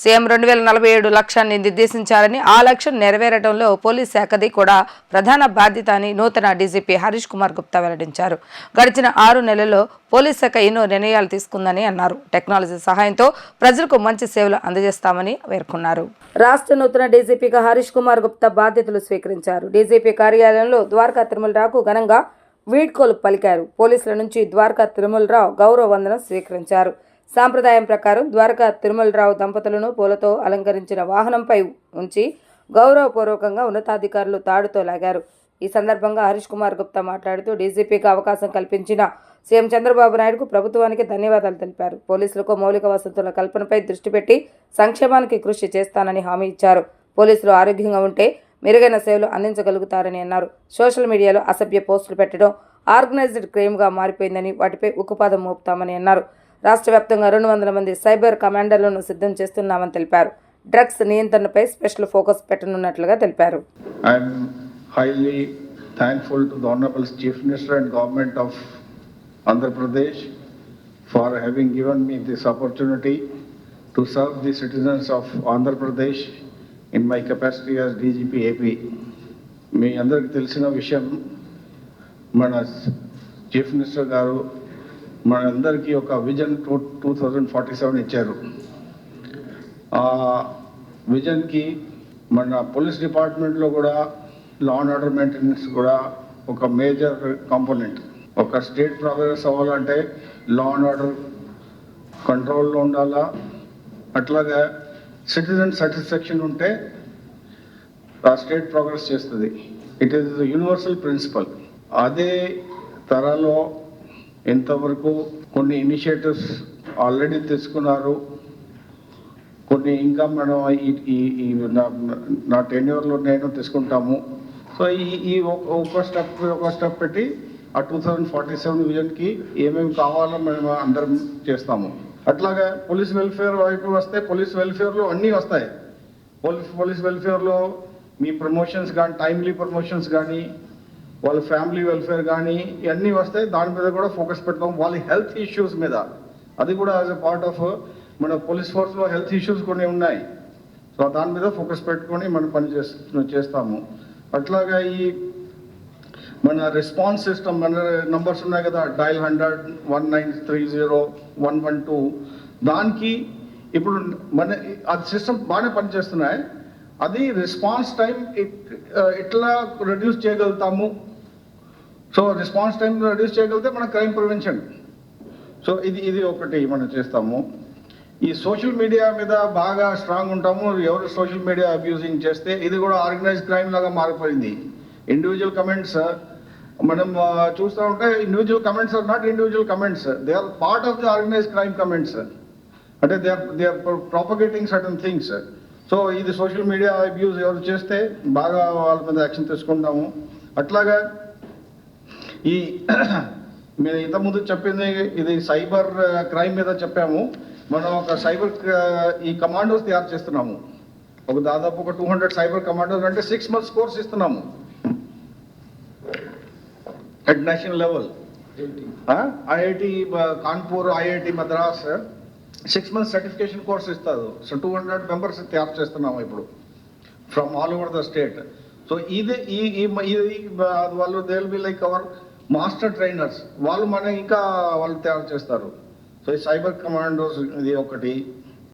CM 2047 లక్ష్యాన్ని నిర్దేశించారని ఆ లక్ష్యం నెరవేరడంలో పోలీస్ శాఖది కూడా ప్రధాన బాధ్యత అని నూతన డీజీపీ హరీష్ కుమార్ గుప్తా వెల్లడించారు. గడిచిన 6 నెలల్లో పోలీస్ శాఖ ఎన్నో నిర్ణయాలు తీసుకుందని అన్నారు. టెక్నాలజీ సహాయంతో ప్రజలకు మంచి సేవలు అందజేస్తామని పేర్కొన్నారు. రాష్ట్ర నూతన డీజీపీగా హరీష్ కుమార్ గుప్తా బాధ్యతలు స్వీకరించారు. డీజీపీ కార్యాలయంలో ద్వారకా తిరుమలరావుకు ఘనంగా వీడ్కోలు పలికారు. పోలీసుల నుంచి ద్వారకా తిరుమలరావు గౌరవ వందనం స్వీకరించారు. సాంప్రదాయం ప్రకారం ద్వారకా తిరుమలరావు దంపతులను పూలతో అలంకరించిన వాహనంపై ఉంచి గౌరవపూర్వకంగా ఉన్నతాధికారులు తాడుతో లాగారు. ఈ సందర్భంగా హరీష్ కుమార్ గుప్తా మాట్లాడుతూ డీజీపీకి అవకాశం కల్పించిన సీఎం చంద్రబాబు నాయుడుకు ప్రభుత్వానికి ధన్యవాదాలు తెలిపారు. పోలీసులకు మౌలిక వసతుల కల్పనపై దృష్టి పెట్టి సంక్షేమానికి కృషి చేస్తానని హామీ ఇచ్చారు. పోలీసులు ఆరోగ్యంగా ఉంటే మెరుగైన సేవలు అందించగలుగుతారని అన్నారు. సోషల్ మీడియాలో అసభ్య పోస్టులు పెట్టడం ఆర్గనైజ్డ్ క్రైమ్గా మారిపోయిందని వాటిపై ఉక్కుపాదం మోపుతామని అన్నారు. రాష్ట్ర వ్యాప్తంగా 200 మంది సైబర్ కమాండర్లను సిద్ధం చేస్తున్నామని తెలిపారు. డ్రగ్స్ నియంత్రణపై స్పెషల్ ఫోకస్ పెట్టనున్నట్లుగా తెలిపారు. I'm highly thankful to the Honorable Chief Minister and Government of Andhra Pradesh for having given me this opportunity to serve the citizens of Andhra Pradesh in my capacity as DGP AP. మీ అందరికి తెలిసిన విషయం, మన chief minister గారు మనందరికీ ఒక vision 2047 ఇచ్చారు. ఆ విజన్కి మన పోలీస్ డిపార్ట్మెంట్లో కూడా లా అండ్ ఆర్డర్ మెయింటెనెన్స్ కూడా ఒక మేజర్ కాంపోనెంట్. ఒక స్టేట్ ప్రోగ్రెస్ అవ్వాలంటే లా అండ్ ఆర్డర్ కంట్రోల్లో ఉండాలా, అట్లాగే సిటిజన్ సాటిస్ఫాక్షన్ ఉంటే ఆ స్టేట్ ప్రోగ్రెస్ చేస్తుంది. It is universal principle. అదే తరాలో ఎంతవరకు కొన్ని ఇనిషియేటివ్స్ ఆల్రెడీ తీసుకున్నారు, కొన్ని ఇంకా మనం నా టెన్యూర్లో నేను తీసుకుంటాము. సో ఈ ఒక స్టెప్ పెట్టి ఆ 2047 విజన్కి ఏమేమి కావాలో మేము అందరం చేస్తాము. అట్లాగే పోలీస్ వెల్ఫేర్ వైపు వస్తే పోలీస్ వెల్ఫేర్లో అన్నీ వస్తాయి. పోలీస్ వెల్ఫేర్లో మీ ప్రమోషన్స్ కానీ, టైమ్లీ ప్రమోషన్స్ కానీ, వాళ్ళ ఫ్యామిలీ వెల్ఫేర్ కానీ ఇవన్నీ వస్తాయి. దాని మీద కూడా ఫోకస్ పెడతాం. వాళ్ళ హెల్త్ ఇష్యూస్ మీద, అది కూడా యాజ్ ఎ పార్ట్ ఆఫ్ మన పోలీస్ ఫోర్స్లో హెల్త్ ఇష్యూస్ కొన్ని ఉన్నాయి. సో దాని మీద ఫోకస్ పెట్టుకొని మనం పని చేస్తాము. అట్లాగా ఈ మన రెస్పాన్స్ సిస్టమ్, మన నంబర్స్ ఉన్నాయి కదా, డయల్ 100, 1930, 112, దానికి ఇప్పుడు మన అది సిస్టమ్ బాగానే పనిచేస్తున్నాయి. అది రెస్పాన్స్ టైం ఎట్లా రెడ్యూస్ చేయగలుగుతాము. సో రెస్పాన్స్ టైం రెడ్యూస్ చేయగలిగితే మన క్రైమ్ ప్రివెన్షన్. సో ఇది ఒకటి మనం చేస్తాము. ఈ సోషల్ మీడియా మీద బాగా స్ట్రాంగ్ ఉంటాము. ఎవరు సోషల్ మీడియా అబ్యూజింగ్ చేస్తే ఇది కూడా ఆర్గనైజ్ క్రైమ్ లాగా మారిపోయింది. ఇండివిజువల్ కమెంట్స్ మనం చూస్తూ ఉంటే individual comments are not individual comments, they are part of the organise crime comments. అంటే they are propagating certain things. So ఇది సోషల్ మీడియా అబ్యూజ్ ఎవరు చేస్తే బాగా వాళ్ళ మీద యాక్షన్ తీసుకుంటాము. అట్లాగా ఈ మేము ఇంతకుముందు చెప్పింది ఇది సైబర్ క్రైమ్ మీద చెప్పాము. మనం ఒక సైబర్ ఈ కమాండోస్ తయారు చేస్తున్నాము. దాదాపు ఒక 200 సైబర్ కమాండోస్, అంటే 6 months కోర్స్ ఇస్తున్నాము at national level. IIT Kanpur, IIT Madras 6 months certification course ఇస్తారు. సో 200 members తయారు చేస్తున్నాము ఇప్పుడు from all over the state. So ఇది వాళ్ళు they will be like our master trainers. వాళ్ళు మన ఇంకా వాళ్ళు తయారు చేస్తారు. సో ఈ సైబర్ కమాండోస్ ఇది ఒకటి.